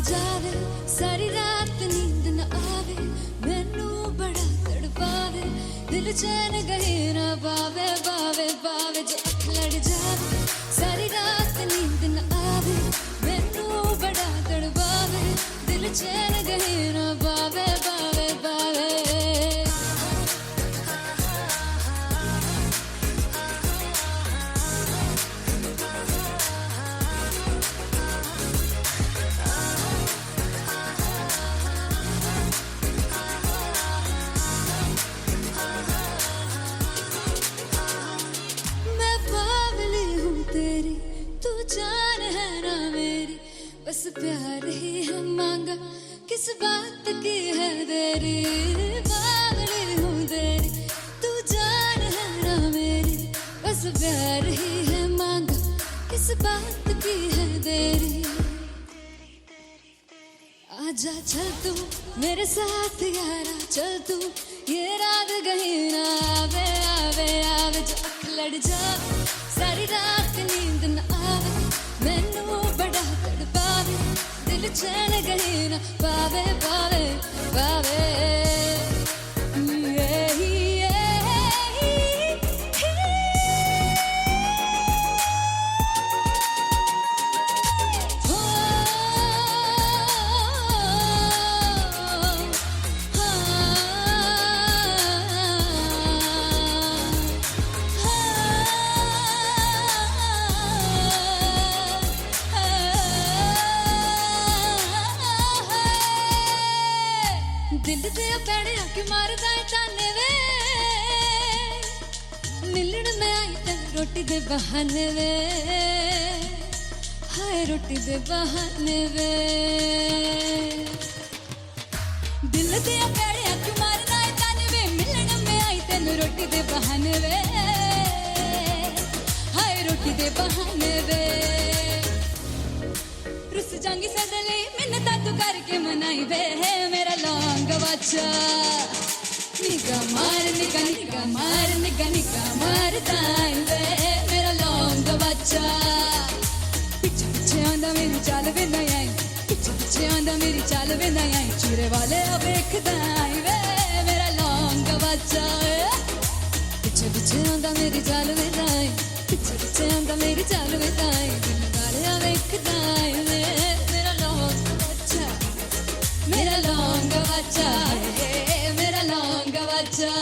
जावे सारी रात नींद न आवे मैनू बड़ा तड़पावे दिल चैन गहे ना पावे पावे पावे जो अख लड़ जावे सारी रात नींद न आवे मैनू बड़ा तड़पावे दिल चैन गहे ना पावे पावे पावे जान है ना मेरी बस प्यार ही है मांगा किस बात की है देरी बावली हूँ तेरी तू जान है ना मेरी बस प्यार ही है मांगा किस बात की है देरी आजा चल तू मेरे साथ यारा चल तू ये रात कहीं ना आवे आवे आवे जो अख लड़ जावे सारी रात नींद न आवे मैनू बड़ा तड़पावे दिल चैन कहीं ना पावे पावे पावे दिल दे पैड़े आके मारदा है ताने वे मिलन में आई ते रोटी दे बहाने वे हाय रोटी दे बहाने वे दिल दे पैड़े आके मारदा है ताने वे मिलन में आई ते रोटी दे बहाने वे हाय रोटी दे बहाने वे रुस जांगी सदले मिन्नता तू करके मनाई वे मेरा लौंग बच्चा निगा मार दाई वे मेरा लौंग बच्चा पीछे पीछे आंदा मेरी चाल वे नहीं आई पीछे पीछे आंदा मेरी चाल वे नहीं आई चूरे वाले अब एक दाई वे मेरा लौंग बच्चा पीछे पीछे आंदा मेरी चाल वे नहीं पीछे पीछे आंदा मेरी चाल वे नहीं दिल वाले अब एक दाई वे मेरा लौंग बच्चा मेरा लौंग बच्चा मेरा लौंग बच्चा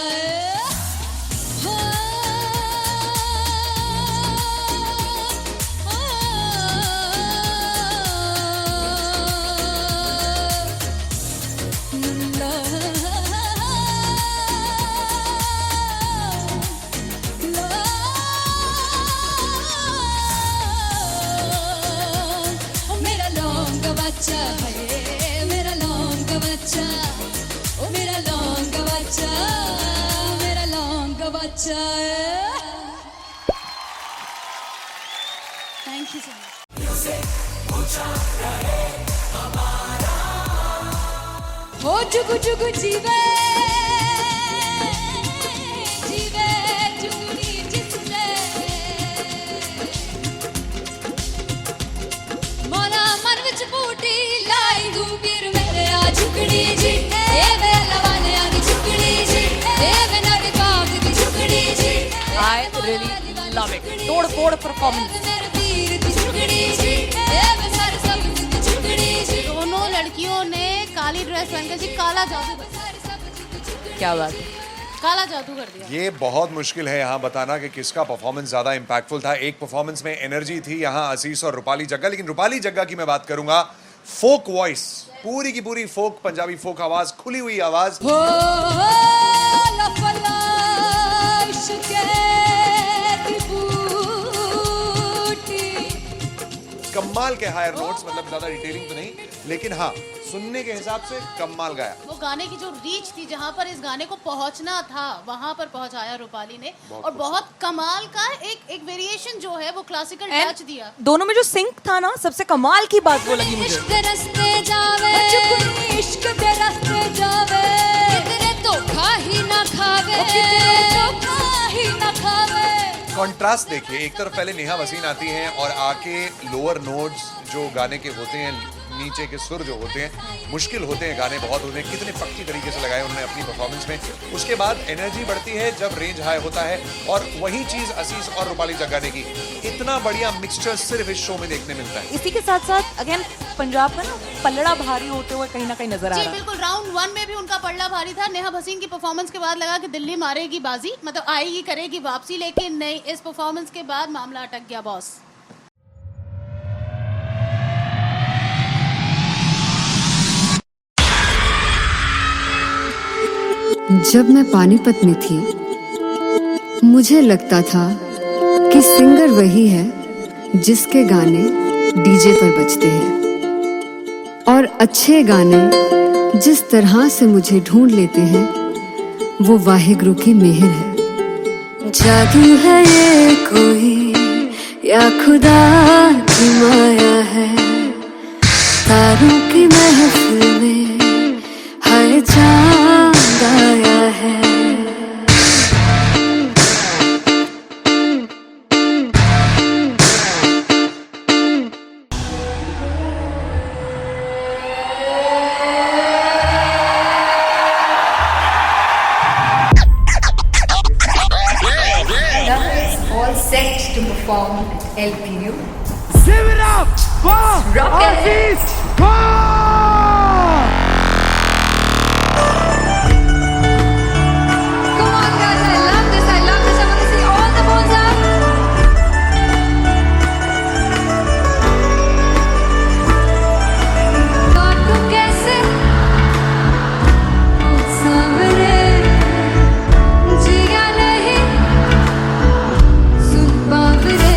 मेरा लौंग बच्चा मेरा लौंग बच्चा ओ मेरा लौंग बच्चा मेरा लौंग बच्चा थैंक यू सो मच हो जुगु जुगु जीवे जीवे जुगनी जिसने मौला मन विच बूटी लाई गुबीर मेरे आ झुकड़ी जी ए वे लवाने आ दी झुकड़ी जी ए वे नड़ी बाग दी झुकड़ी जी I really love it. तोड़ फोड़ परफॉर्मेंस। मेरे वीर दी झुकड़ी जी ए वे सर सब दी झुकड़ी जी दोनों लड़कियों ने काली ड्रेस पहनकर जी काला जादू कर दिया। क्या बात है, काला जादू कर दिया। ये बहुत मुश्किल है यहाँ बताना कि किसका परफॉर्मेंस ज्यादा इम्पैक्टफुल था। एक परफॉर्मेंस में एनर्जी थी यहाँ असीस और रूपाली जग्गा, लेकिन रूपाली जग्गा की मैं बात करूंगा फोक वॉइस, पूरी की पूरी फोक, पंजाबी फोक आवाज, खुली हुई आवाज। कमाल के हायर नोट्स, मतलब ज्यादा डिटेलिंग तो नहीं, लेकिन हाँ सुनने के हिसाब से कमाल गाया। वो गाने की जो रीच थी, जहाँ पर इस गाने को पहुंचना था वहां पर पहुंचाया रूपाली ने, और बहुत कमाल का एक वेरिएशन जो है वो क्लासिकल टच दिया। दोनों में जो सिंक था ना, सबसे कमाल की बात वो लगी मुझे। इश्क दे रस्ते जावे, इश्क दे रस्ते जावे, कितने धोखा ही ना खावे, कितने धोखा ही ना खावे। कॉन्ट्रास्ट देखिए, एक तरफ पहले नेहा वसीन आती हैं और आके लोअर नोट्स जो गाने के होते हैं नीचे के सुर जो होते हैं मुश्किल होते हैं, गाने बहुत होते हैं, कितने पक्की तरीके से लगाए उन्होंने अपनी परफॉर्मेंस में। उसके बाद एनर्जी बढ़ती है जब रेंज हाई होता है, और वही चीज असीस और रूपाली जग्गा ने की। इतना बढ़िया मिक्सचर सिर्फ इस शो में देखने मिलता है। इसी के साथ साथ अगेन पंजाब का ना पलड़ा भारी होते हुए कहीं ना कहीं नजर आ जी रहा है। बिल्कुल, राउंड 1 में भी उनका पलड़ा भारी था। नेहा भसीन की परफॉर्मेंस के बाद लगा कि दिल्ली मारेगी बाजी, मतलब आएगी करेगी वापसी, लेकिन नहीं, इस परफॉर्मेंस के बाद मामला अटक गया बॉस। जब मैं पानीपत में थी मुझे लगता था कि सिंगर वही है जिसके गाने डीजे पर बजते हैं, और अच्छे गाने जिस तरह से मुझे ढूंढ लेते हैं वो वाहिगुरु की मेहर है। जादू है ये कोई या खुदा की माया है, तारों की महफिल में हाय चांद आया है। All set to perform at LPU. Give it up for Aziz Khan! Come on guys, I love this, I love this. I want to see all the balls up. काटूं कैसे सांवरे, जिया नहीं सुन बावरे।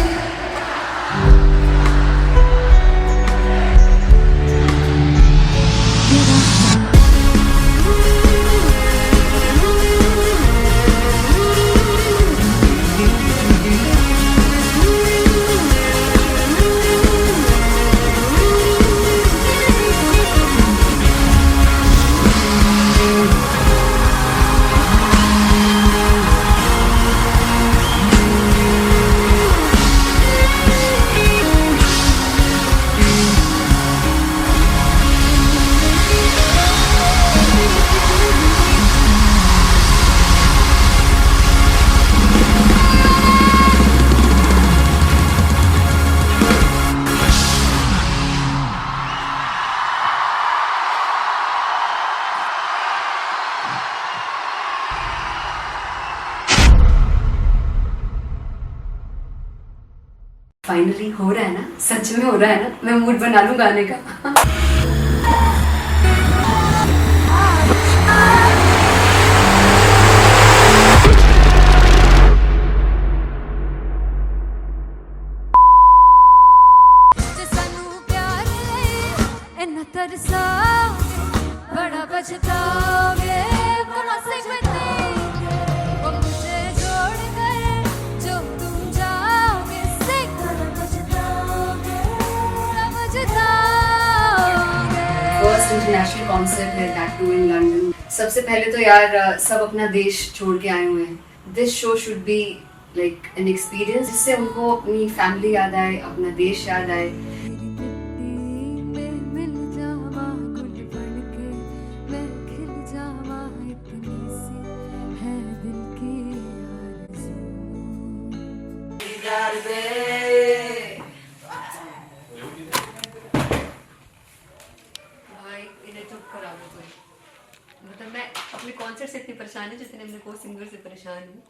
फाइनली हो रहा है ना, सच में हो रहा है ना, मैं मूड बना लूं गाने का। सानू प्यार इन्ना तरसा बड़ा पछताओगे, मुनासिब नहीं वो मुझे जोड़ कर जो तुम जाओगे, सिखर पछताओगे, पछताओगे। फर्स्ट इंटरनेशनल कॉन्सर्ट है, दैट टू इन लंदन। सबसे पहले तो यार सब अपना देश छोड़ के आए हुए हैं। This show should be like an experience, जिससे उनको अपनी फैमिली याद आए, अपना देश याद आए। मिल जावा गुल बनके, मैं खिल जावा, इतनी सी है दिल की आरज़ू। भाई इन्हें चुप करा दो कोई, मतलब मैं अपने कॉन्सर्ट से इतनी परेशान हूँ जितने मैं को सिंगर से परेशान हूँ।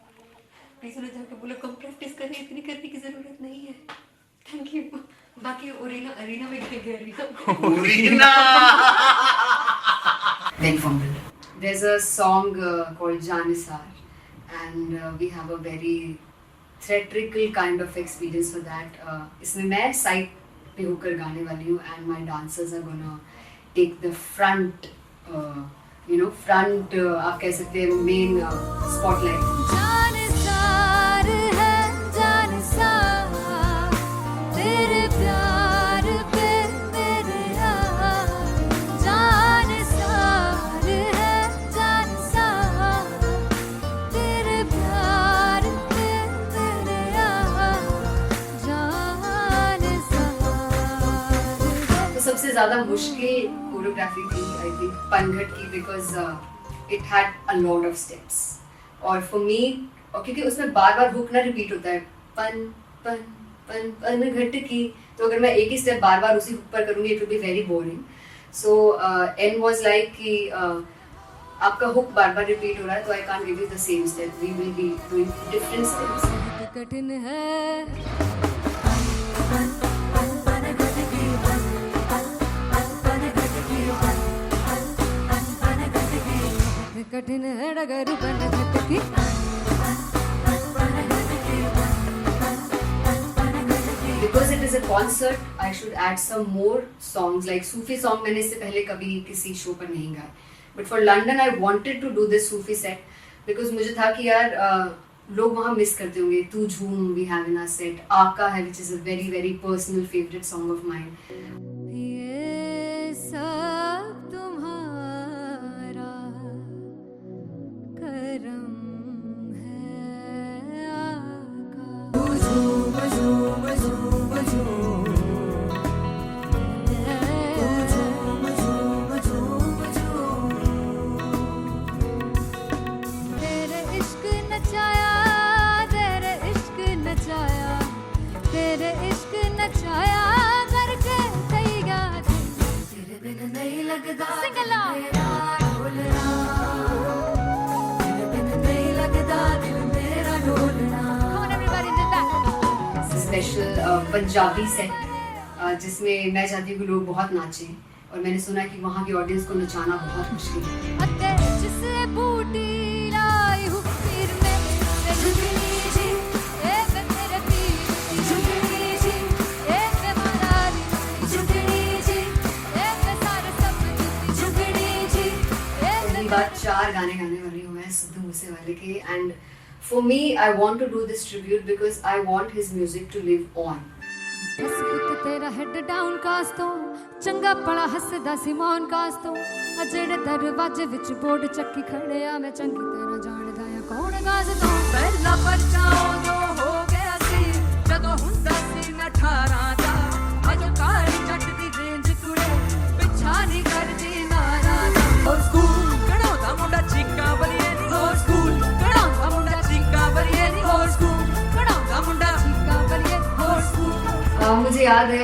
प्लीज उन्हें जाके बोलो कम प्रैक्टिस करनी, इतनी करने की जरूरत नहीं है। Thank you. बाकी अरीना में गए arena Then fumble. There's a song called Janisar, and we have a very theatrical kind of experience for that. इसमें मैं साइड पे होकर गाने वाली हूँ, and my dancers are gonna take the front, front आप कह सकते हैं main spotlight. जानसार है जानसार, तेरे प्यार पे मेरे यार। जानसार है जानसार, तेरे प्यार पे मेरे यार। जानसार है। सबसे ज्यादा मुश्किल कोरियोग्राफी थी आई थिंक पनघट की, because it had a lot of steps और फॉर मी, और क्योंकि उसमें बार बार हुक ना रिपीट होता है, पन पन पन पनघट की, तो अगर मैं एक ही स्टेप बार बार उसी हुक पर करूंगी it will be very boring. So an was like कि आपका हुक बार बार रिपीट हो रहा है तो I can't give you the same step, we will be doing different steps. कठिन है कठिन है डगर पनघट की. Because it is a concert, I should add some more songs like Sufi song. मैंने इससे पहले कभी किसी शो पर नहीं गाया. But for London, I wanted to do this Sufi set because मुझे था कि यार लोग वहाँ मिस करते होंगे. तू झूम we have in our set. आका है which is a very very personal favorite song of mine. ये सब तुम्हारा करम है आका. तेरे इश्क नचाया, तेरे इश्क नचाया, तेरे इश्क नचाया करके तैया तेरे बिन नहीं लगता सिंगला ढोलना, तेरे बिन नहीं लगता दिल मेरा ढोलना. Come on everybody do that. Special Punjabi set जिसमें मैं चाहती हूँ कि लोग बहुत नाचें और मैंने सुना कि वहाँ की ऑडियंस को नचाना बहुत मुश्किल है. अते जिसे बूटी लाई हूँ पीर में ते झुकनी जी ए वे मेरे पीर झुकनी जी ए वे मरारी झुकनी जी ए वे सारे सब झुकनी जी ए पहली बार 4 गाने गाने वाली हूँ मैं सिद्धू मूसेवाले के. And for me I want to do this tribute because I want his music to live on. बस पुत तेरा हेड डाउन कास तो चंगा पड़ा हसदा सिमोन कास तो आ जेड़े दरवाजे विच बोर्ड चक्की खड़े आ मैं चंगी तरह जानदा आ कौन गाज तो ਪਹਿਲਾ ਬੱਚਾ ਉਦੋਂ ਹੋ ਗਿਆ ਸੀ ਜਦੋਂ ਹੁੰਦਾ ਸੀ ਮੈਂ 18 ਦਾ ਅਜੋ ਕਾਲੀ ਜੱਟ ਦੀ ਰੇਂਜ ਕੁੜੇ ਪਿੱਛਾ ਨਹੀਂ ਕਰਦੀ ਨਾਰਾ ਦਾ. ਹੋਰ ਸਕੂਲ ਕਢਾਉਂਦਾ ਮੁੰਡਾ ਚੀਕਾਂ ਬਲੀਏ ਨੀ, ਹੋਰ ਸਕੂਲ ਕਢਾਉਂਦਾ ਮੁੰਡਾ ਚੀਕਾਂ ਬਲੀਏ ਨੀ, ਹੋਰ ਸਕੂਲ ਕਢਾਉਂਦਾ ਮੁੰਡਾ ਚੀਕਾਂ ਬਲੀਏ ਹੋਰ ਸਕੂਲ. मुझे याद है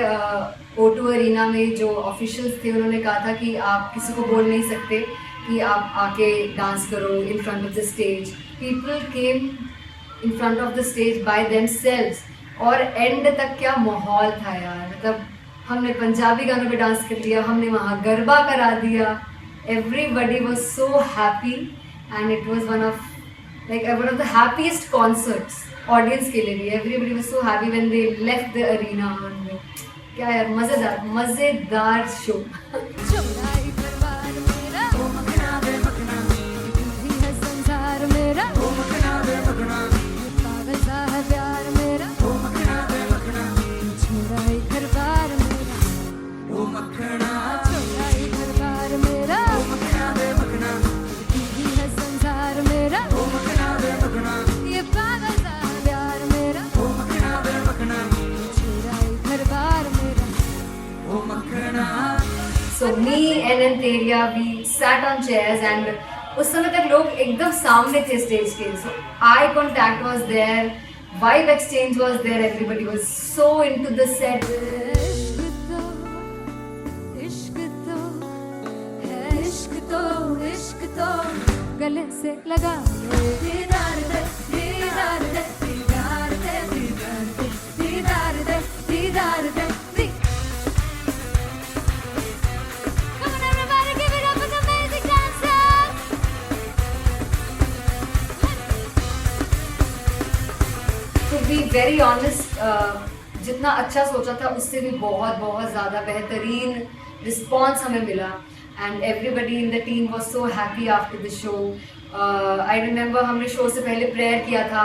O2 अरीना में जो ऑफिशियल्स थे उन्होंने कहा था कि आप किसी को बोल नहीं सकते कि आप आके डांस करो in front of the stage. People came in front of the stage by themselves और एंड तक क्या माहौल था यार. मतलब हमने पंजाबी गानों पे डांस कर लिया, हमने वहाँ गरबा करा दिया. Everybody was so happy and it was one of the happiest concerts audience के लिए भी. Everybody was so happy when they left the arena. क्या यार मजेदार शो. चौड़ाई परिवार मेरा ओ मखना बे मखना ही है संसार मेरा ओ मखना बे मखना पागल सा है प्यार मेरा ओ मखना बे मखना चौड़ाई परिवार मेरा ओ मखना चौड़ाई परिवार मेरा ओ मखना बे मखना ही है संसार मेरा ओ मखना बे मखना ये पागल सा है प्यार मेरा ओ मखना बे मखना चौड़ाई परिवार मेरा. So me and Anteria, we sat on chairs and उस समय तक लोग एकदम सामने थे स्टेज के. So eye contact was there, vibe exchange was there, everybody was so into the set. इश्क तो गले से लगा दीदार दे दीदार दे दीदार दे दीदार दे दीदार दे. Come on everybody, give it up for the amazing dancers. To be very honest, जितना अच्छा सोचा था उससे भी बहुत बहुत ज़्यादा बेहतरीन रिस्पॉन्स हमें मिला. And everybody in the team was so happy after the show. I remember हमने शो से पहले प्रेयर किया था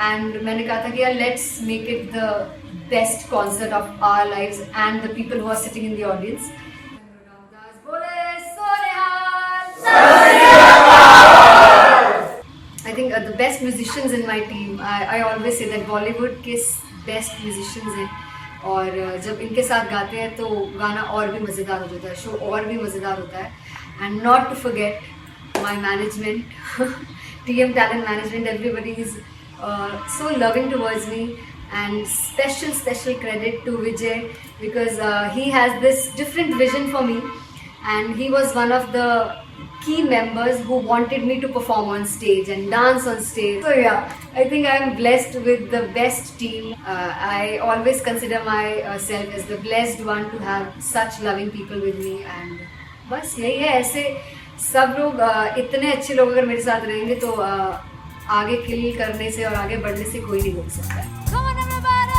and मैंने कहा था कि यार let's make it the best concert of our lives and the people who are sitting in the audience. I think the best musicians in my team. I always say that Bollywood के best musicians हैं और जब इनके साथ गाते हैं तो गाना और भी मज़ेदार हो जाता है, शो और भी मज़ेदार होता है. And not to forget my management, TM Talent Management, everybody is so loving towards me. And special credit to Vijay, because he has this different vision for me, and he was one of the key members who wanted me to perform on stage and dance on stage. So yeah, I think I am blessed with the best team. I always consider myself as the blessed one to have such loving people with me. And बस यही है, ऐसे सब लोग इतने अच्छे लोग अगर मेरे साथ रहेंगे तो आगे किल करने से और आगे बढ़ने से कोई नहीं रोक सकता है. Come on everybody!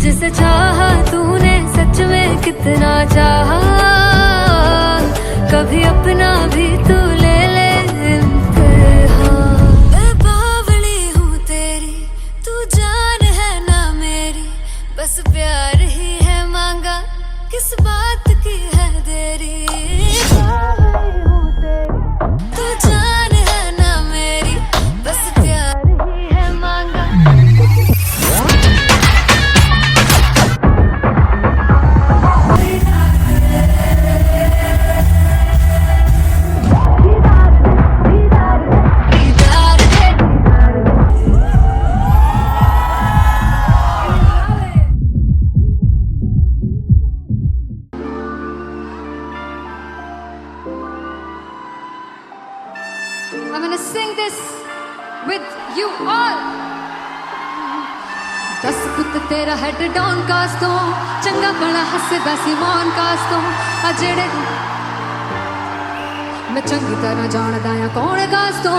जिसे चाहा तूने सच में कितना चाहा, कभी अपना भी तू ले ले इम्तिहान. मैं बावली हूँ तेरी, तू जान है ना मेरी, बस प्यार ही है मांगा, किस बात की है देरी. बावली हूँ तेरी, तू जान है ना मेरी, बस प्यार ही है मांगा. I'm gonna sing this with you all. दस पुत तेरा हेड डाउन कास तो चंगा बड़ा हसदा सिमोन कास तो अजेड़े मैं चंगी तरह जानदा आ कौन कास तो.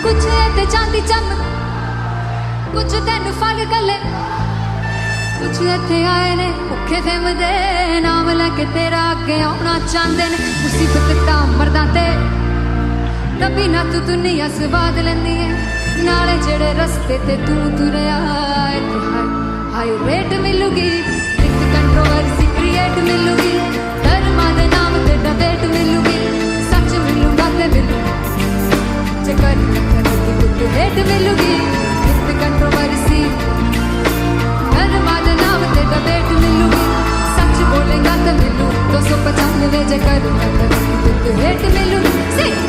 कुछ ते चांदी चम, कुछ तेन फल गले, कुछ इत्थे आए ने भुखे फिमदे, नाम लैके तेरा अगे आउणा चाहंदे ने. मुसीबत तां मरदा ते तभी ना तू दुनिया स्वाद लेंदी है, नाले जेड़े रस्ते ते तू तुरया इत्थे हाई रेट मिलूगी, एक कंट्रोवर्सी क्रिएट मिलूगी, धर्मा दे नाम ते डिबेट मिलूगी, सच मिलूगा ते मिलू जे करी टक्कर कुछ हेट मिलूगी, एक कंट्रोवर्सी धर्मा दे नाम ते डिबेट मिलूगी, सच बोलेगा ते मिलू 295 जे करी टक्कर कुछ हेट मिलूगी.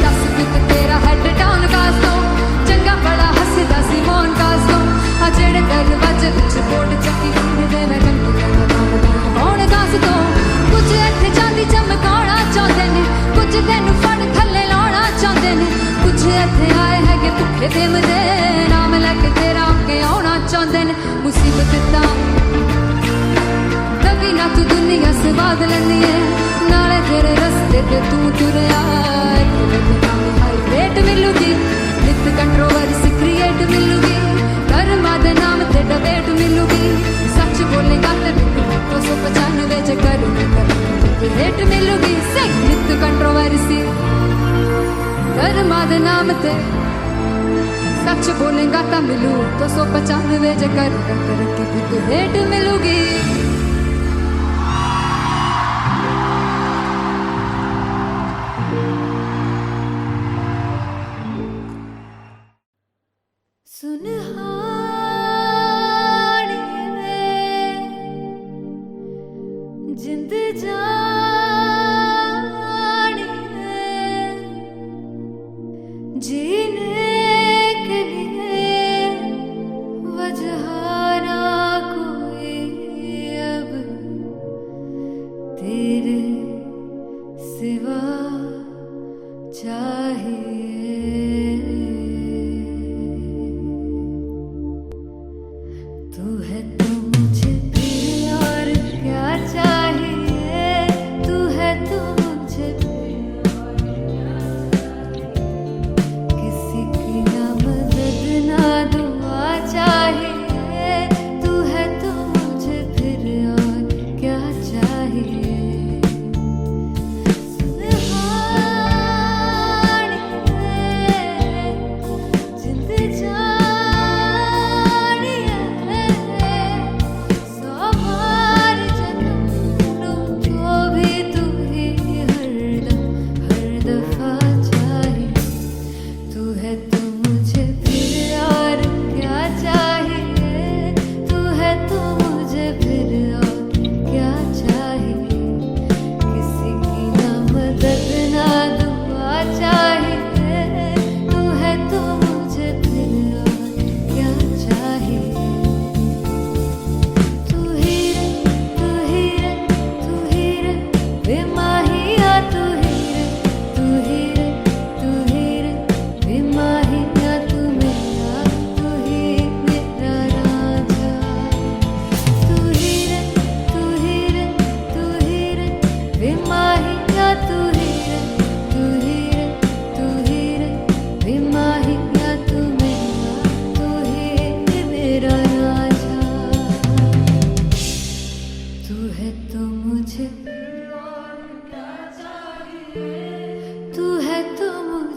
दस पुत तेरा हेड डाउन कास तो चंगा बड़ा हसदा सिमोन कास तो अजेड़े दरवाजे विच बोर्ड चक्की दे मैं कौन कास तो. कुछ इत्थे चांदी चमकाउणा चाहंदे ने, कुछ तेनू फड़ थल्ले लाउणा चाहंदे ने, कुछ इत्थे आए हैगे भुखे फिमदे, नाम लैके तेरा अगे आउणा चाहंदे ने. मुसीबत तां तभी ना तू दुनिया स्वाद लैंदी है, नाले तेरे रस्ते ते तू तुरया हाई रेट मिलूगी, नित कंट्रोवर्सी क्रिएट मिलूगी, धर्मा दे नाम ते डिबेट मिलूगी, सच बोलेगा ते मिलू 295 जे करी रेट मिलूगी. नित कंट्रोवर्सी धर्मा दे नाम ते सच बोलेगा ता मिलू 295 जे करी रेट मिलूगी. जिंद जानी है जीने के लिए वजह ना कोई अब तेरे सिवा चाहिए. तू है तो मुझे प्रिय और क्या चाहिए, तू है तो मुझे प्रिय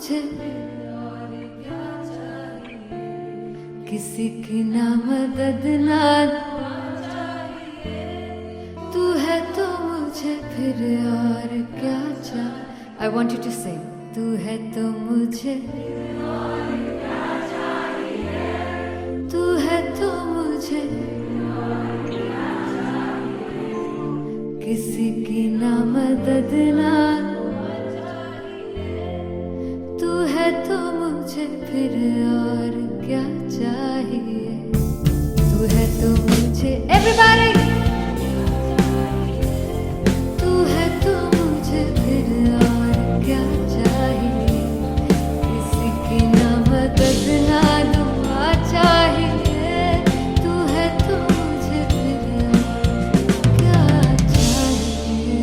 मुझे किसी की ना मदद ना तू है तो मुझे फिर और क्या चाहिए. I want you to sing. तू है तो मुझे तू है तो मुझे किसी की ना मदद ना तू है तो मुझे फिर और क्या चाहिए. तू है तो मुझे everybody तू है तो मुझे फिर और क्या चाहिए. किसी की ना मदद ना दुआ चाहिए. तू है तो मुझे फिर और क्या चाहिए.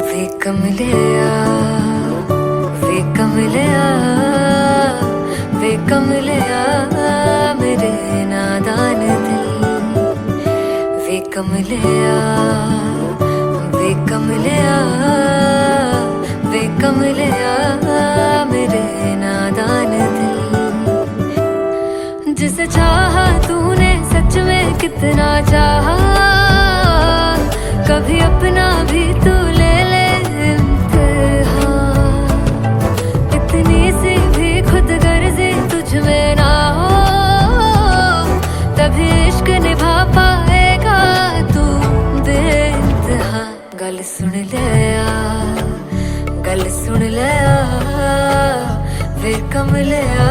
वे कमलिया वे कमलिया वे कमलिया मेरे नादान दिल. वे कमलिया वे कमलिया वे कमलिया मेरे नादान दिल. जिसे चाहा तूने सच में कितना चाहा. कभी अपना भी तू ले ले इम्तिहान. इतनी सी भी खुद गर्जी तुझ में ना हो तभी इश्क निभा पाएगा तू बेइंतहा. गल सुन लिया गल सुन लिया वे कमलिया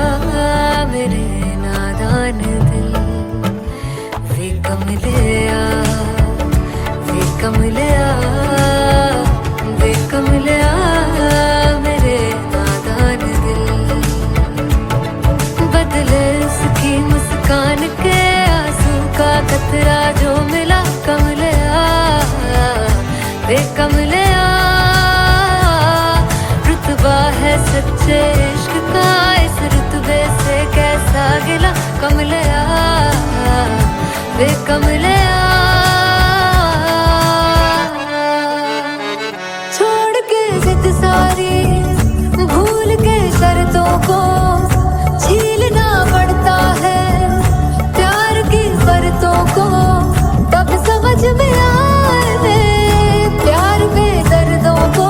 मेरे नादान दिल. वे कमलिया वे कमलिया वे कमलिया मेरे नादान दिल. बदले उसकी मुस्कान के आंसू का कतरा जो मिला कमलिया वे कमलिया. रुतबा है सच्चे इश्क का इस रुतबे से कैसा गिला कमलिया वे कमलिया. छोड़ के जिद सारी भूल के शर्तों को झीलना पड़ता है प्यार की शर्तों को. तब समझ में आए प्यार में दर्दों को.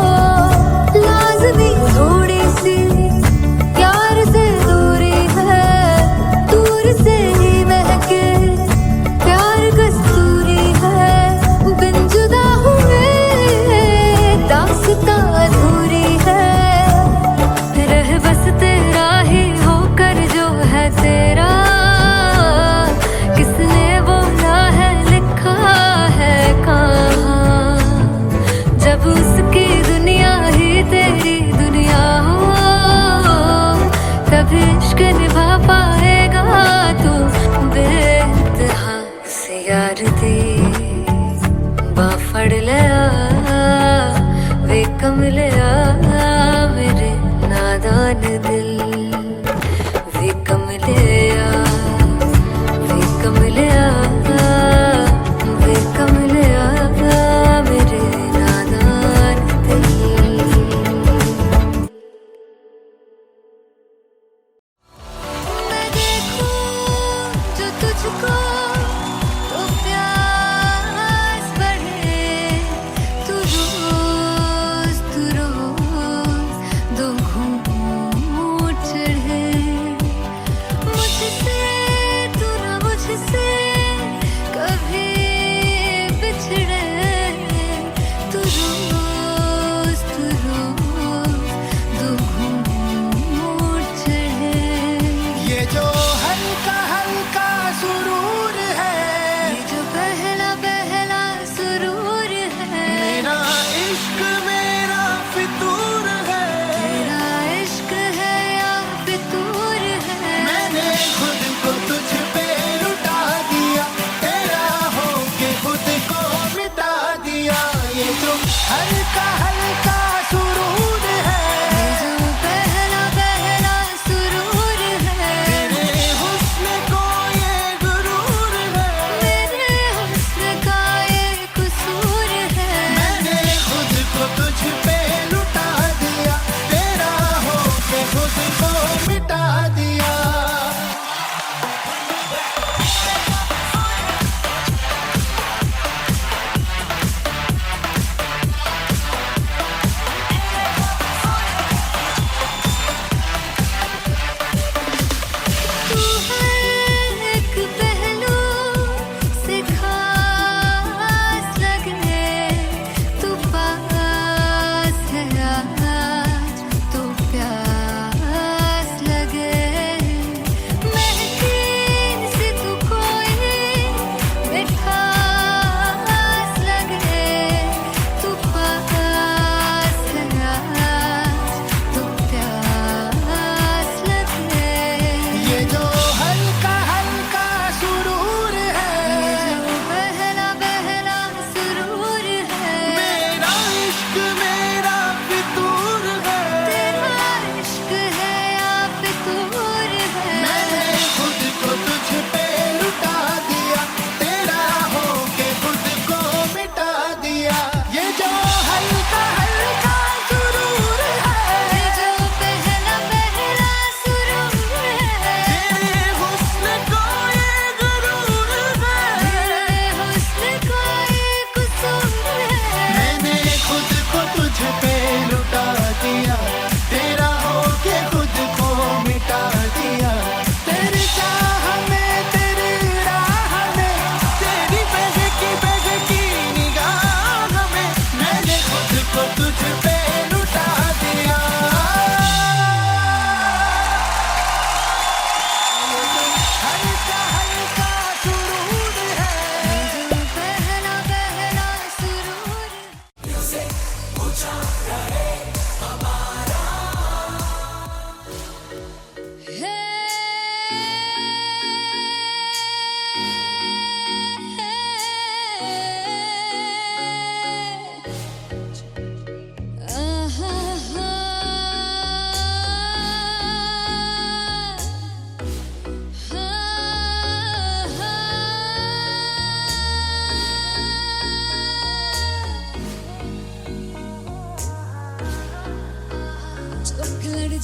लाज़मी थोड़ी सी प्यार से दूरी है. दूर से ही महके प्यार कस्तूरी है. बिन जुदा हुए दास्तां अधूरी है. रह बस तेरा ही होकर जो है तेरा. किसने बोला है लिखा है कहाँ. जब उसकी दुनिया ही तेरी दुनिया हो तभी इश्क निभा पाएगा तू बेइंतहा. उसे यार दी बाफड़ लिया वे कमलिया मेरे नादान दिल. वे कमलिया वे कमलिया वे कमलिया मेरे नादान दिल. मैं देखूं जो तुझको तो प्यास बढ़े. तू रोज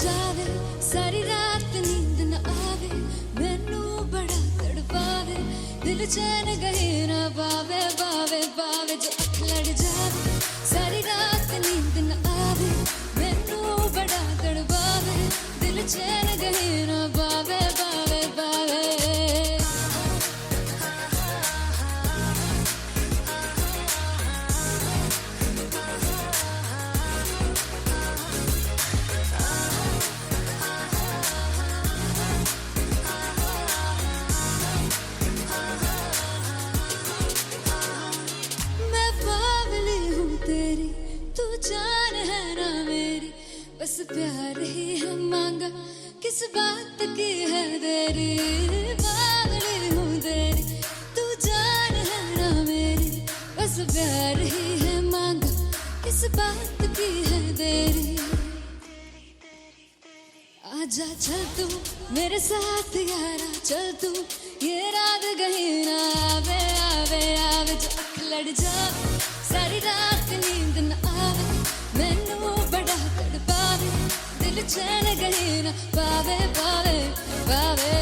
जावे सारी रात नींद न आवे मैनू बड़ा तड़पावे दिल चैन गहे ना पावे पावे पावे जो अख लड़ जावे सारी रात नींद न आवे मैनू बड़ा तड़पावे दिल चैन गहे ना पावे पावे पावे मैं बावली हूँ तेरी तू जान है ना मेरी बस प्यार ही है मांगा किस बात की है देरी बावली हूँ तेरी तू जान है ना मेरी बस प्यार ही है मांगा किस बात की है देरी आजा चल तू मेरे साथ यारा चल तू ये रात गही ना आवे आवे आवे जो अख लड़ जावे सारी रात नींद न आवे मैनू बड़ा तड़पावे दिल चैन गही ना पावे पावे पावे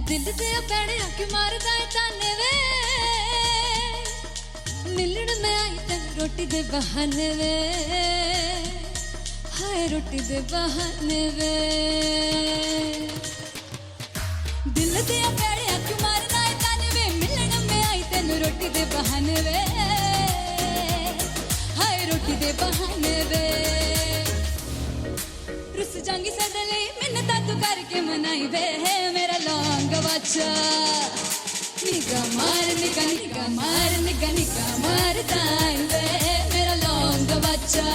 दिल दे पैणे आके मारदा है ताने वे मिलन में आई तन रोटी दे बहाने वे हाय रोटी दे बहाने वे दिल दे पैणे आके मारदा है ताने वे मिलन में आई तन रोटी दे बहाने वे हाय रोटी दे बहाने वे रुस जांगी सदले मिन्नता तू करके मनाई वे है मेरा लौंग बच्चा निगा मार दाई वे मेरा लौंग बच्चा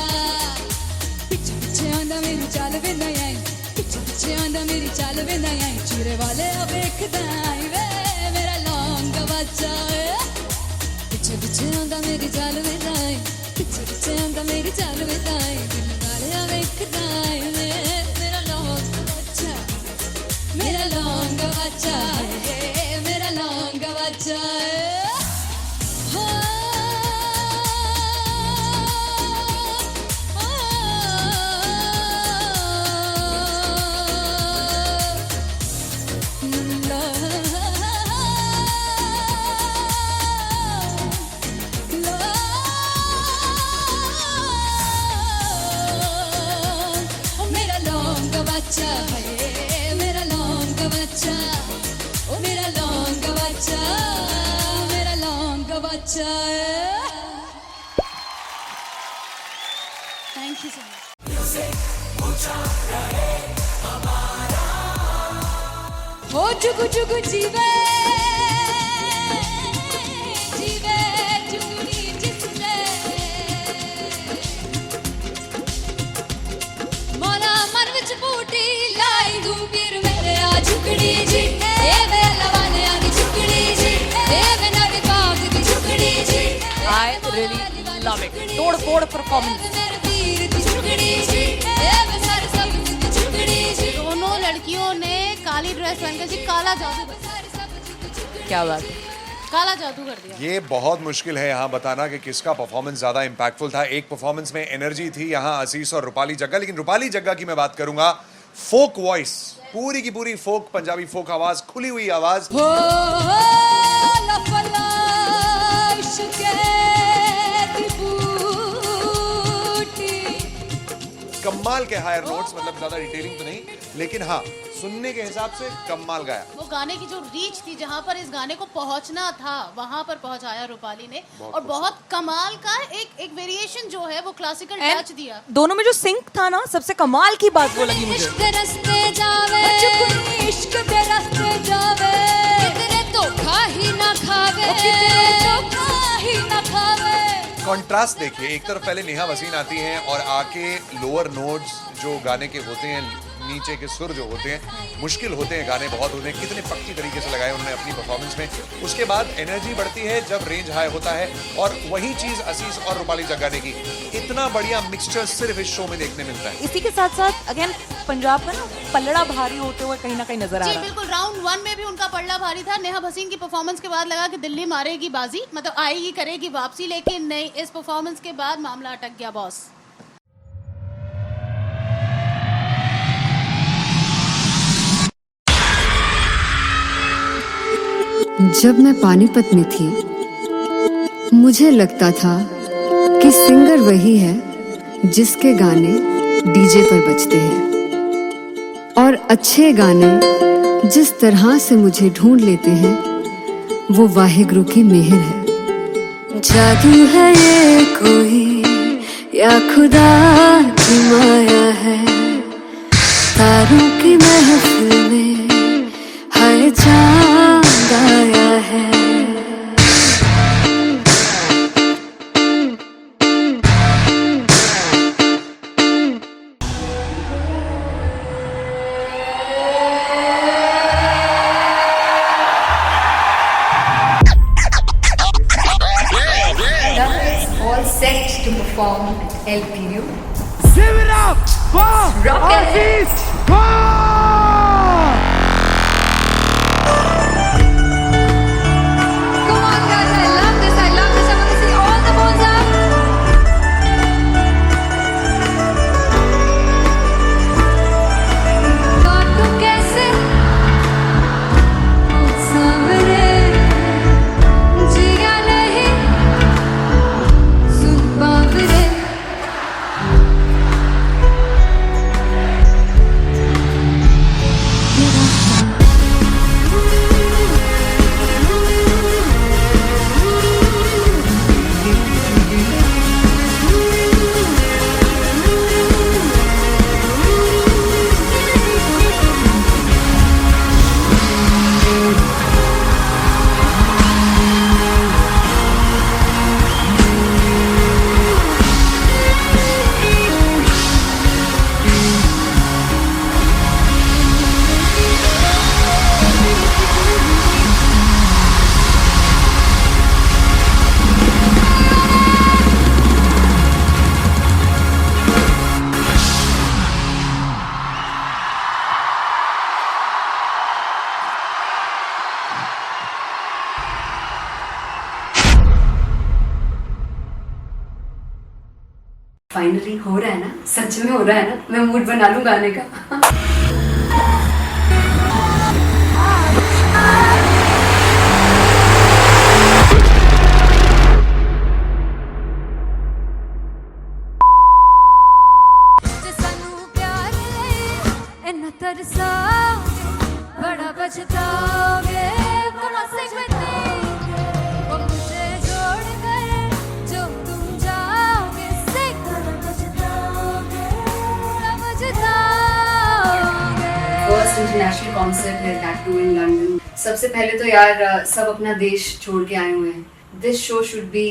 पीछे पीछे आंदा मेरी चाल वे नहीं आई पीछे पीछे आंदा मेरी चाल वे नहीं आई चूरे वाले अब देखदा आई वे मेरा लौंग बच्चा पीछे पीछे आंदा मेरी चाल वे नहीं आई पीछे पीछे आंदा मेरी चाल वे नहीं आई दिल वाले अब देखदा आई वे मेरा लौंग बच्चा मेरा लौंग बच्चा मेरा लौंग बच्चा मेरा लौंग बच्चा है मेरा लौंग बच्चा ओ मेरा लौंग बच्चा मेरा लौंग बच्चा थैंक यू सो मच हो जुगु जुगु जीवे जीवे जुगनी जिसने मौला मन विच बूटी लाई दूबीर मेरे आ झुकड़ी जी ए वे लवाने आ दी झुकड़ी जी ए वे नवी बाग दी झुकड़ी जी I really love it. तोड़ फोड़ परफॉर्मेंस। मेरे वीर दी झुकड़ी जी ए वे सारे सब दी झुकड़ी जी दोनों लड़कियों ने काली ड्रेस पहनकर जी काला जादू कर दिया। क्या बात है। काला जादू कर दिया। ये बहुत मुश्किल है यहाँ बताना कि किसका परफॉर्मेंस ज्यादा इंपैक्टफुल था। एक परफॉर्मेंस में एनर्जी थी यहाँ असीस और रूपाली जग्गा, लेकिन रूपाली जग्गा की मैं बात करूंगा फोक वॉइस, पूरी की पूरी फोक पंजाबी फोक आवाज, खुली हुई आवाज। हो लफला इश्क़ दी बूटी कमाल के हायर नोट्स, मतलब ज्यादा डिटेलिंग तो नहीं, लेकिन हाँ सुनने के हिसाब से कमाल गाया। वो गाने की जो रीच थी, जहाँ पर इस गाने को पहुंचना था वहां पर पहुंचाया रूपाली ने, और बहुत कमाल का एक वेरिएशन जो है वो क्लासिकल टच दिया। दोनों में जो सिंक था ना, सबसे कमाल की बात वो लगी मुझे। इश्क़ दे रस्ते जावे इश्क़ दे रस्ते जावे कितने धोखा ही ना खावे कितने धोखा ही ना खावे। कॉन्ट्रास्ट देखिए, एक तरफ पहले नेहा वसीन आती हैं और आके लोअर नोट्स जो गाने के होते हैं नीचे के सुर जो होते हैं मुश्किल होते हैं, गाने बहुत होते हैं, कितने पक्की तरीके से लगाए उन्होंने अपनी परफॉर्मेंस में। उसके बाद एनर्जी बढ़ती है जब रेंज हाई होता है, और वही चीज असीस और रूपाली जग्गा ने की। इतना बढ़िया मिक्सचर सिर्फ इस शो में देखने मिलता है। इसी के साथ साथ अगेन पंजाब का ना पलड़ा भारी होते हुए कहीं ना कहीं नजर आ जी रहा है। बिल्कुल, राउंड 1 में भी उनका पलड़ा भारी था। नेहा भसीन की परफॉर्मेंस के बाद लगा कि दिल्ली मारेगी बाजी, मतलब आएगी करेगी वापसी, लेकिन नहीं, इस परफॉर्मेंस के बाद मामला अटक गया बॉस। जब मैं पानीपत में थी, मुझे लगता था कि सिंगर वही है जिसके गाने डीजे पर बजते हैं, और अच्छे गाने जिस तरह से मुझे ढूंढ लेते हैं वो वाहिगुरु की मेहर है। जादू है ये कोई या खुदा की माया है, तारों की महफिल में हाय चांद आया है। All set to perform at LPU. Give it up for Aziz Khan! Come on guys, I love this, I love this. I want to see all the balls up. काटूं कैसे सामने जिया नहीं सुन बावरे। फाइनली हो रहा है ना, सच में हो रहा है ना, मैं मूड बना लूं गाने का। सानू प्यार इन्ना तरसा बड़ा पछताओगे बड़ा सकते वो मुझे छोड़ कर जो तुम जाओगे से बड़ा पछताओगे बड़ा पछताओगे। फर्स्ट इंटरनेशनल कॉन्सर्ट है, दैट टू इन लंदन। सबसे पहले तो यार सब अपना देश छोड़ के आए हुए हैं। This show should be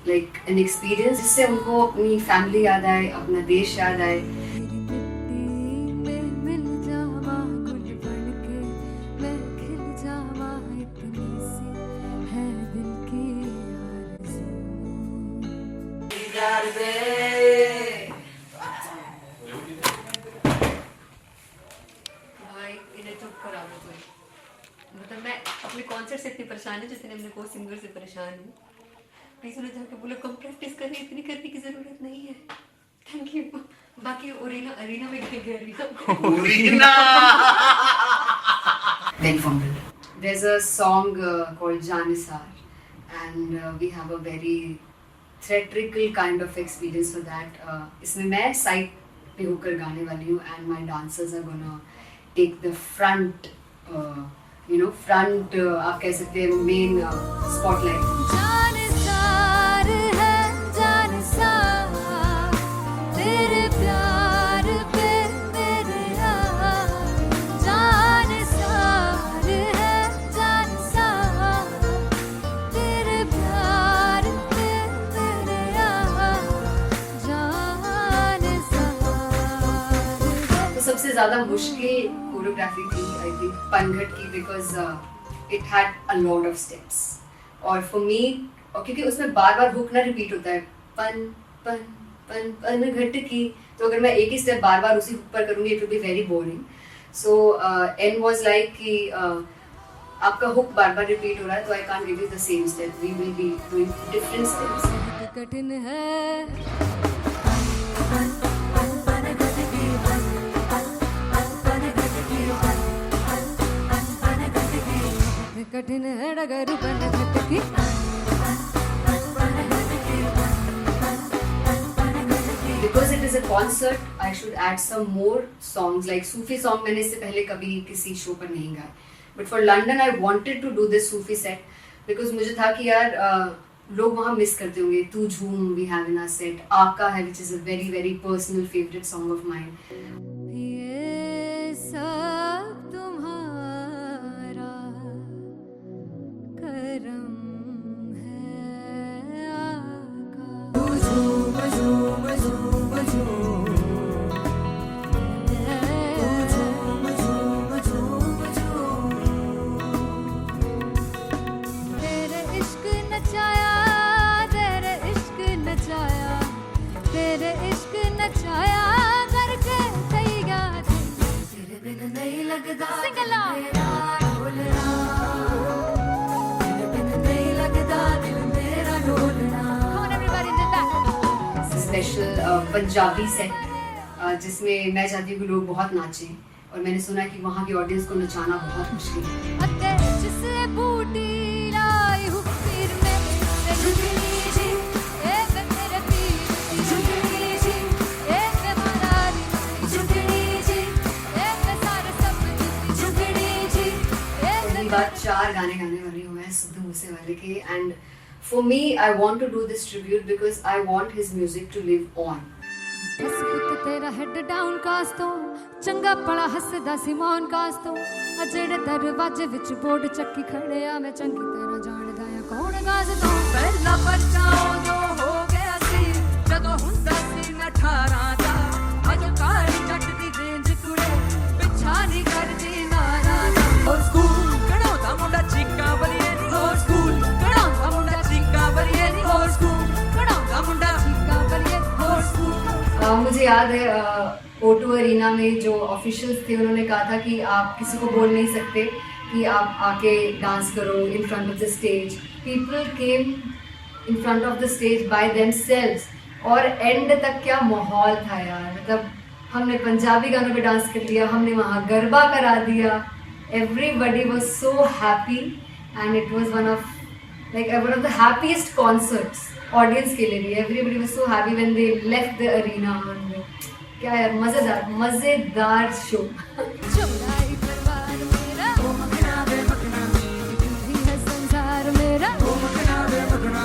like an experience, जिससे उनको अपनी फैमिली याद आए, अपना देश याद आए। मिल जावा गुल बनके मैं खिल जावा इतनी सी है दिल की आरज़ू। भाई इन्हें चुप करा दो कोई। मतलब मैं अपने कॉन्सर्ट से इतनी परेशान हूँ जितने अपने को सिंगर से परेशान हूँ। प्लीज उन्हें जाके बोलो कम प्रैक्टिस करनी, इतनी करने की जरूरत नहीं है। Thank you. बाकी अरीना में गई arena Very vulnerable. There's a song called Janisar, and we have a very theatrical kind of experience for that. इसमें मैं साइड पे होकर गाने वाली हूँ, and my dancers are gonna take the front, front आप कह सकते हैं main spotlight. जानसार है जानसार तेरे प्यार पे मेरे यार। जानसार है जानसार तेरे प्यार पे मेरे यार। जानसार। सबसे ज़्यादा मुश्किल कोरियोग्राफी थी आई थिंक पनघट की, because it had a lot of steps और फॉर मी, और क्योंकि उसमें बार बार हुक ना रिपीट होता है, पन पन पन पनघट की, तो अगर मैं एक ही स्टेप बार बार उसी हुक पर करूँगी it will be very boring. So an was like कि आपका हुक बार बार रिपीट हो रहा है तो I can't give you the same step, we will be doing different steps. कठिन है कठिन है डगर पनघट की. Because it is a concert, I should add some more songs like Sufi song. मैंने इससे पहले कभी किसी शो पर नहीं गाया. But for London, I wanted to do this Sufi set because मुझे था कि यार लोग वहाँ मिस करते होंगे. तू झूम we have in our set. आका है which is a very very personal favorite song of mine. ये सब तुम्हारा करम है आका. झूम झूम झूम झूम झूम झूम झूम झूम. तेरे इश्क नचाया, तेरे इश्क नचाया, तेरे इश्क नचाया करके तैयार. तेरे बिन नहीं लगदा सिंगला ढोलना, तेरे बिन नहीं लगदा दिल मेरा ढोलना. Come on everybody do that. Special Punjabi set जिसमें मैं चाहती हूँ कि लोग बहुत नाचें और मैंने सुना कि वहाँ की ऑडियंस को नचाना बहुत मुश्किल है. अते जिससे बूटी लाई हूँ पीर में से झुकनी जी, ए वे मेरे पीर की झुकनी जी, ए वे मरारी की झुकनी जी, ए वे सारे सब की झुकनी जी, ए वे. पहली बार 4 गाने गाने वाली हूँ मैं सिद्धू मूसेवाले के. And for me I want to do this tribute because I want his music to live on. बस पुत तेरा हेड डाउन कास तो चंगा भला हसदा सी मौन कास तो अजेड़े दरवाजे विच बोर्ड चक्की खड़े आ मैं चंगी तरह जानदा आ कौन गाज तो. ਪਹਿਲਾ ਬੱਚਾ ਉਦੋਂ ਹੋ ਗਿਆ ਸੀ ਜਦੋਂ ਹੁੰਦਾ ਸੀ ਮੈਂ 18 ਦਾ. ਅਜੋ ਕਾਲੀ ਜੱਟ ਦੀ ਰੇਂਜ ਕੁੜੇ ਪਿੱਛਾ ਨਹੀਂ ਕਰਦੀ ਨਾਰਾ ਦਾ. ਹੋਰ ਸਕੂਲ ਕਢਾਉਂਦਾ ਮੁੰਡਾ ਚੀਕਾਂ ਬਲੀਏ ਨੀ, ਹੋਰ ਸਕੂਲ ਕਢਾਉਂਦਾ ਮੁੰਡਾ ਚੀਕਾਂ ਬਲੀਏ ਨੀ, ਹੋਰ ਸਕੂਲ ਕਢਾਉਂਦਾ ਮੁੰਡਾ ਚੀਕਾਂ ਬਲੀਏ, ਹੋਰ ਸਕੂਲ. मुझे याद है O2 अरीना में जो ऑफिशियल्स थे उन्होंने कहा था कि आप किसी को बोल नहीं सकते कि आप आके डांस करो in front of the stage. People came in front of the stage by themselves और एंड तक क्या माहौल था यार. मतलब हमने पंजाबी गानों पे डांस कर लिया, हमने वहाँ गरबा करा दिया. Everybody was so happy and it was one of the happiest concerts audience के लिए भी. Everybody was so happy when they left the arena. क्या यार मजेदार शो. चौड़ाई परिवार मेरा ओ मखना बे मखना, तू ही है संसार मेरा ओ मखना बे मखना.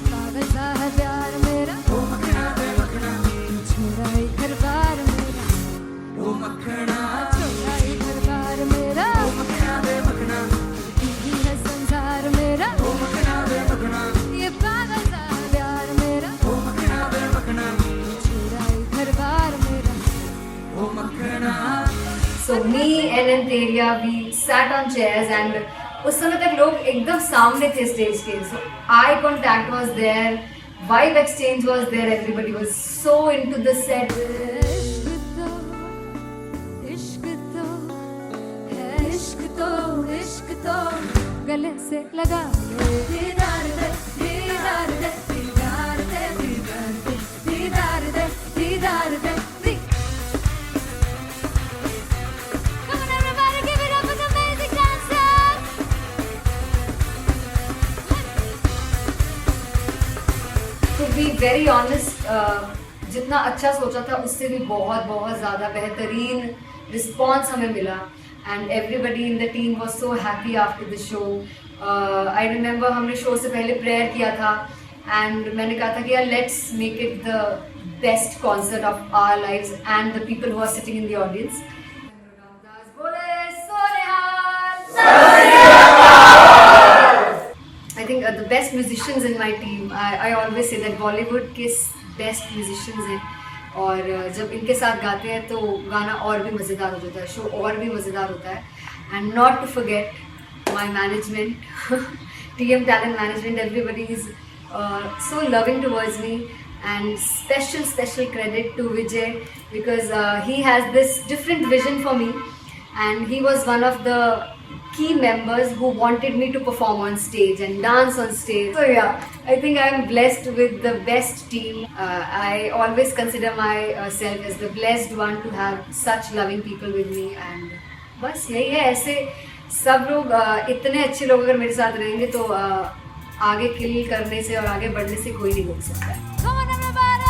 पागल सा है प्यार मेरा ओ मखना बे मखना. चौड़ाई परिवार मेरा ओ मखना, चौड़ाई परिवार मेरा ओ मखना बे मखना. तू ही है संसार मेरा ओ मखना बे मखना. ये पागल सा है प्यार मेरा ओ मखना बे मखना. चौड़ाई परिवार मेरा ओ मखना. So me and Antelia, we sat on chairs and उस समय तक लोग एकदम सामने थे स्टेज के. So eye contact was there, vibe exchange was there, everybody was so into the set. इश्क तो है, इश्क तो इश्क तो गले से लगा ले. दीदार दे दीदार दे दीदार दे दीदार दे दीदार दे दीदार दे. Come on everybody, give it up for the amazing dancers. To be very honest, जितना अच्छा सोचा था उससे भी बहुत बहुत ज़्यादा बेहतरीन रिस्पॉन्स हमें मिला. And everybody in the team was so happy after the show. I remember हमने शो से पहले प्रेयर किया था एंड मैंने कहा था कि यार let's make it the best concert of our lives and the people who are sitting in the audience. I think the best musicians in my team. I always say that Bollywood के best musicians हैं और जब इनके साथ गाते हैं तो गाना और भी मज़ेदार हो जाता है, शो और भी मज़ेदार होता है. And not to forget my management, TM Talent Management, everybody is so loving towards me. And special credit to Vijay because he has this different vision for me, and he was one of the key members who wanted me to perform on stage and dance on stage. So yeah, I think I am blessed with the best team. I always consider myself as the blessed one to have such loving people with me, and बस यही है. ऐसे सब लोग इतने अच्छे लोग अगर मेरे साथ रहेंगे तो आगे किल करने से और आगे बढ़ने से कोई नहीं रोक सकता है. Come on, everybody!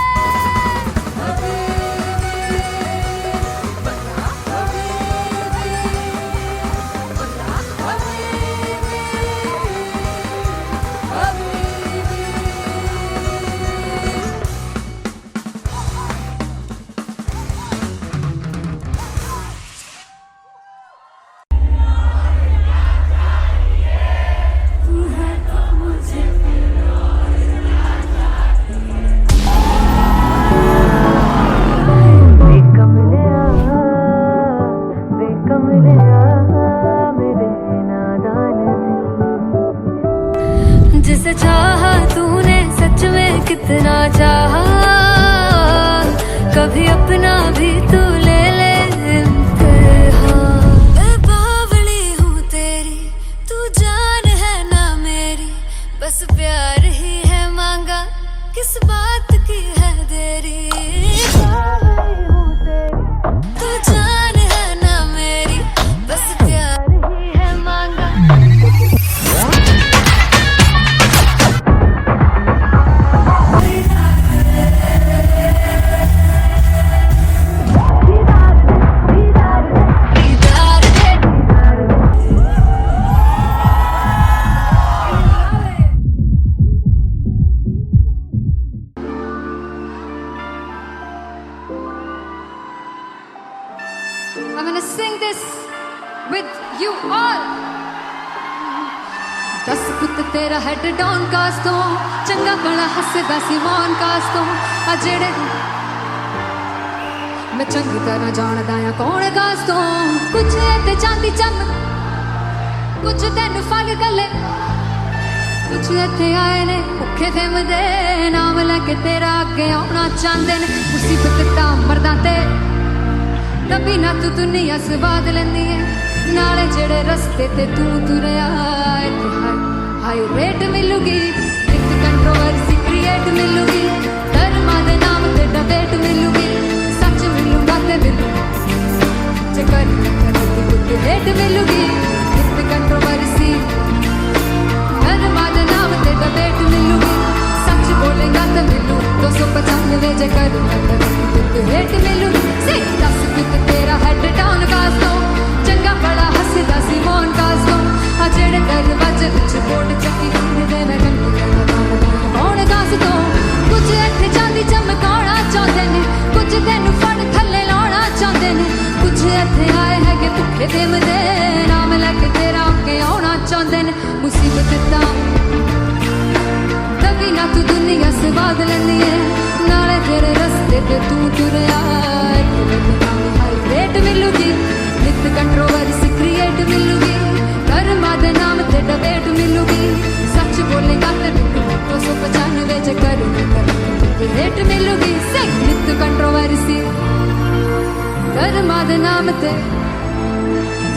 जिसे चाहा तूने सच में कितना चाहा, कभी अपना भी तू ले ले इम्तिहान. मैं बावली हूँ तेरी, तू जान है ना मेरी, बस प्यार ही है मांगा, किस बात की है देरी. बावली हूँ तेरी, तू जान है ना मेरी, बस प्यार ही है मांगा. I'm gonna sing this with you all. दस पुत तेरा हेड डॉन कास्ट तो चंगा बड़ा हसदा सिमोन कास्ट तो आ जेड़े मैं चंगी तरह जानदा आ कौन कास्ट तो. कुछ ते चांदी चम, कुछ तेन फल गले, कुछ इत्थे आए ने भुखे फिमदे, नाम लैके तेरा अगे आउणा चाहंदे ने. मुसीबत तां मरदा ते नबी ना तू दुनिया स्वाद लेंदी है, नाले जेड़े रस्ते ते तू तुरया इत्थे हाई रेट मिलूगी, एक कंट्रोवर्सी क्रिएट मिलूगी, धर्मा दे नाम ते डिबेट मिलूगी, सच मिलूगा ते मिलू जे कर कुछ रेट मिलूगी, एक कंट्रोवर्सी धर्मा दे नाम ते डिबेट मिलूगी, सच बोलेगा तो मिलू 295 जे कर रेट मिलूगी. दस कुछ तेरा हेड डाउन कास्तो, चंगा बड़ा हसदा सिमोन कास्तो, आ जेड़े दरवाजे विच बोर्ड चक्की दे मैं कौन कास्तो. कुछ इत्थे चांदी चमकाउणा चाहंदे ने, कुछ तेनू फड़ थल्ले लाउणा चाहंदे ने, कुछ इत्थे आए है कि भुखे देमदे, नाम लैके तेरा अगे आउणा चाहंदे ने. मुसीबत तां कभी ना तू दुनिया स्वाद लैंदी है, नाले तेरे रस्ते ते तू तुरया रेट मिलूगी, नित कंट्रोवर्सी क्रिएट मिलूगी, धर्मा दे नाम ते डिबेट मिलूगी, सच बोलेगा ते मिलू 295 जे कर रेट मिलूगी. नित कंट्रोवर्सी धर्मा दे नाम ते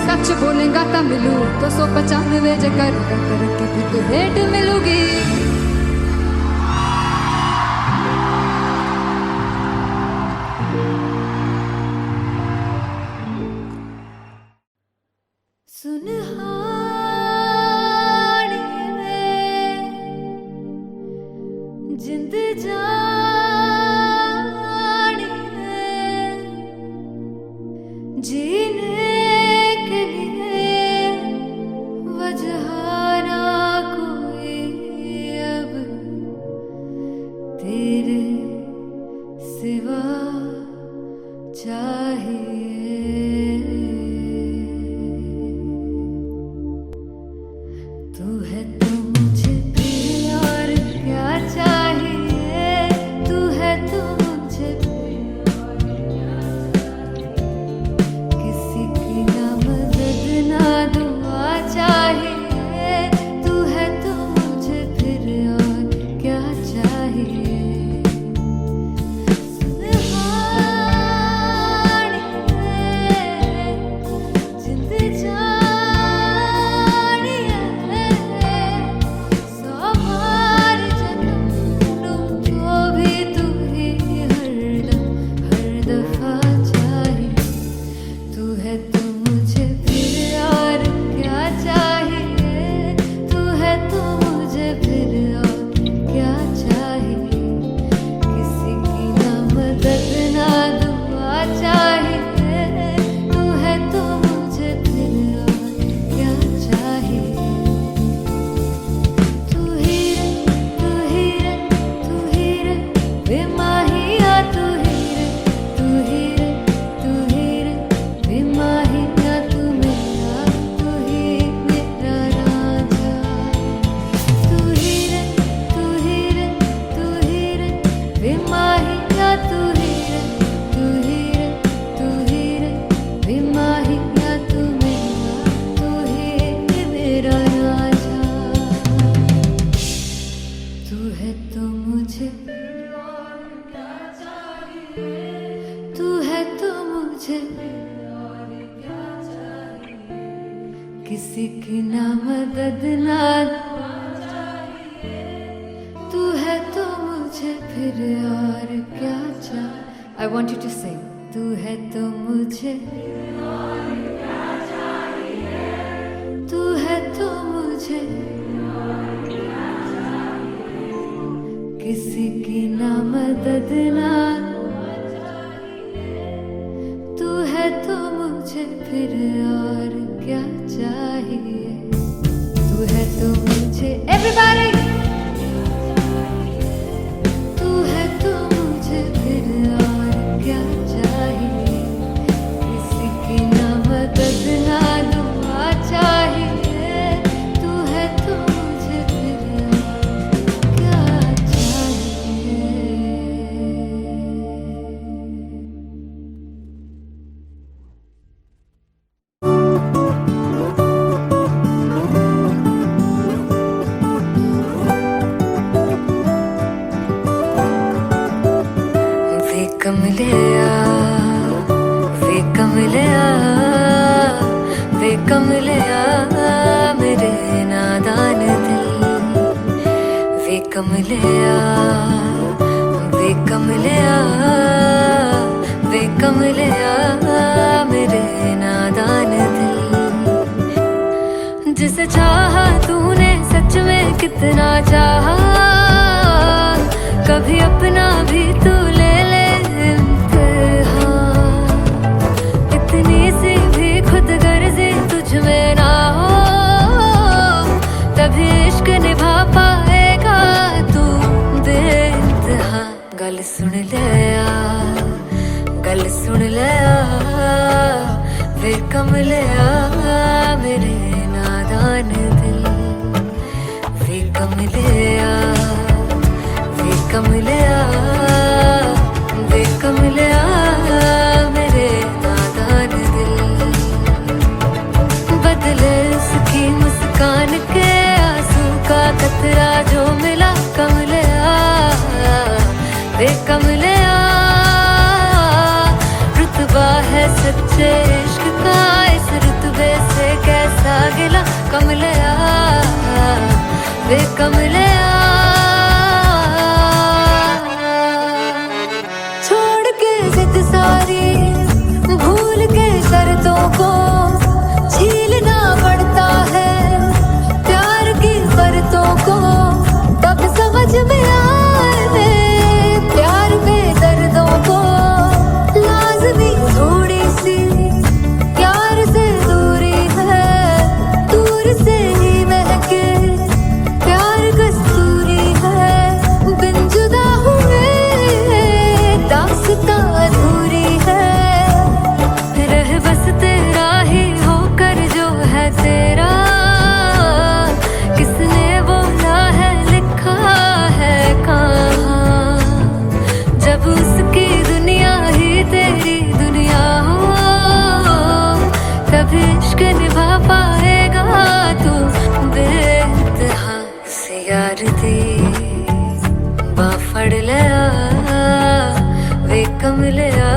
सच बोलेगा तो मिलू 295 जे कर रेट मिलूगी. जिंद जानी है जीने के लिए वजह ना कोई अब तेरे सिवा चाहिए. तू है तो मुझे प्यार क्या चाहिए, तू है तो मुझे प्यार किसी की ना मदद ना तू है तो मुझे फिर और क्या चाह I want you to sing तू है तो मुझे तू है तो मुझे किसी की ना मदद ना तू है तो मुझे फिर और क्या चाहिए तू है तो मुझे everybody तू है तो मुझे फिर और क्या चाहिए किसी की ना मदद ना दुआ चाहिए तू है तो मुझे फिर और क्या चाहिए वे कमलिया वे कमलिया वे कमलिया मेरे नादान दिल वे कमलिया वे कमलिया वे कमलिया मेरे नादान दिल जिसे चाहा तूने सच में कितना चाहा कभी अपना भी तू ले ले इम्तिहान इतनी सी भी खुद गर्जी तुझ में ना हो तभी इश्क निभा पाएगा तू बेइंतहा गल सुन लिया वे कमलिया मेरे नादान दिल वे कमलिया वे कमलिया वे कमलिया मेरे नादान दिल बदले उसकी मुस्कान के आंसू का कतरा जो मिला कमलिया वे कमलिया रुतबा है सच्चे इश्क का इस रुतबे से कैसा गिला कमलिया वे कमलिया छोड़ के जिद सारी भूल के शर्तों को झीलना पड़ता है प्यार की शर्तों को तब समझ में आए प्यार में दर्दों को लाज़मी थोड़ी सी प्यार से दूरी है दूर से ही महके प्यार कस्तूरी है बिन जुदा हुए दास्तां अधूरी है रह बस तेरा ही होकर जो है तेरा किसने बोला है लिखा है कहाँ जब उसकी दुनिया ही तेरी दुनिया हो तभी इश्क निभा पाएगा तू बेइंतहा से यार दी बाफड़ लिया वे कमलिया